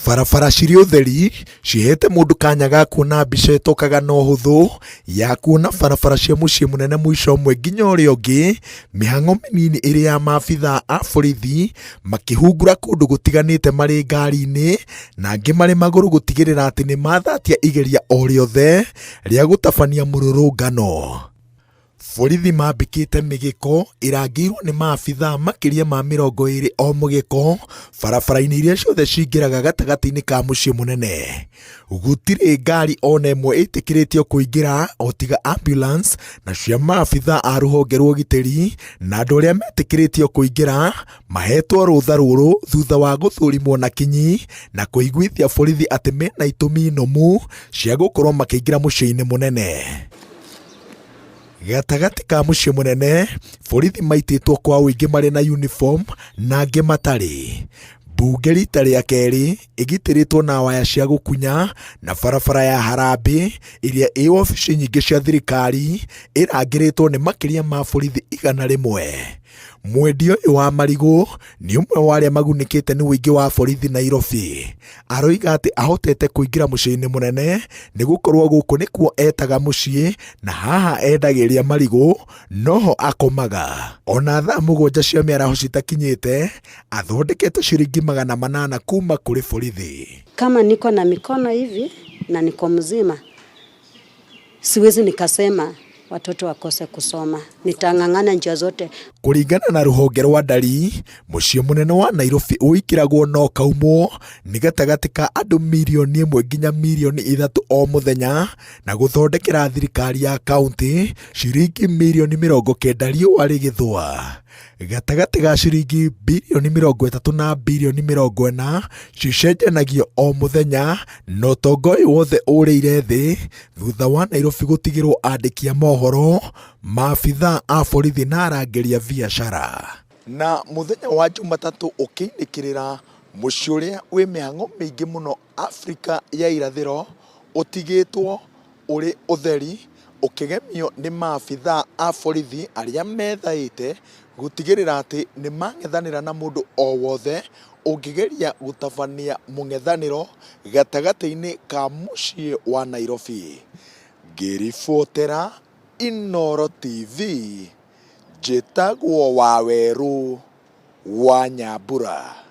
Barabara cirĩ ũtheri cihete mũndũ kanya ga kuona mbica ĩtokaga na ũhũthũ ya kuona barabara cia mũciĩ mũnene mũico ũmwe nginya ũrĩa ũngĩ. Mĩhang'o mĩnini ĩrĩ ya maabithaa a borithi makĩhungura kũndũ gũtiganĩte marĩ ngari-inĩ na angĩ marĩ magũrũ gũtigĩrĩra atĩ nĩ mathatia igeria o rĩothe rĩa gũtabania mũrũrũngano. Borithi mambĩkĩte mĩgĩko ĩrangĩirwo nĩ maabithaa makĩria ma 20 o mũgĩko barabara-inĩ iria ciothe cingĩraga gatagatĩ-inĩ ka mũciĩ mũnene. Gũtirĩ ngari ona ĩmwe ĩtĩkĩrĩtio kũingĩra o tiga ambulance na cia maabithaa a rũhonge rwa ũgitĩri, na andũ arĩa metĩkĩrĩtio kũingĩra mahetwo rũtha rũrũ thutha wa gũthũrimwo na kinyi na kũiguithia borithi atĩ mena itũmi nũmu cia gũkorwo makĩingĩra mũciĩ-inĩ mũnene. Gatagatĩ ka mũciĩ mũnene, borithi maitĩtwo kwa ũingĩ marĩ na uniform na angĩ matarĩ. Mbunge rita rĩa kerĩ ĩgitĩrĩtwo na waya cia gũkunya, na barabara ya Harambĩ ĩrĩa ĩ obici nyingĩ cia thirikari ĩrangĩrĩtwo nĩ makĩria ma borithi 100. Mwendia ũyũ wa marigũ nĩ ũmwe wa arĩa magunĩkĩte nĩ ũingĩ wa borithi Nairobi. Aroiga atĩ ahotete kũingĩra mũciĩ-inĩ mũnene nĩ gũkorwo gũkũ nĩkuo etaga mũciĩ, na haha endagĩria marigũ noho akomaga. Ona thaa 7 cia mĩaraho citakinyĩte athondekete ciringi 800 kuma kũrĩ borithi. Kama niko na mikono hivi na niko mzima, siwezi nikasema watoto wakose kusoma. Nitang'ang'ana njia zote. Kũringana na rũhonge rwa ndari, mũciĩ mũnene wa Nairobi ũikiragwo no kaumwo nĩ gatagatĩ ka andũ 1 nginya 3 o mũthenya, na gũthondekera thirikari ya kaunti ciringi 90 riũa rĩgĩthũa. Gatagatĩ ga ciringi 30 na 40 cicenjanagio o mũthenya, no ũtonga ũyũ wothe ũrĩire thĩ thutha wa Nairobi gũtigĩrwo andĩki a mohoro, maabithaa a borithi na arangĩri a biacara. Na mũthenya wa Jumatatũ ũkĩinĩkĩrĩra, mũciĩ ũrĩa wĩ mĩhang'o mĩingĩ mũno Afrika ya irathĩro ũtigĩtwo ũrĩ ũtheri, ũkĩgemio nĩ maabithaa a borithi arĩa methaĩte gũtigĩrĩra atĩ nĩ mang'ethanĩra na mũndũ o wothe ũngĩgeria gũtabania mũng'ethanĩro gatagatĩ-inĩ ka mũciĩ wa Nairobi. Ngĩribotera Inooro TV, njĩtagwo Wawerũ wa Nyambura.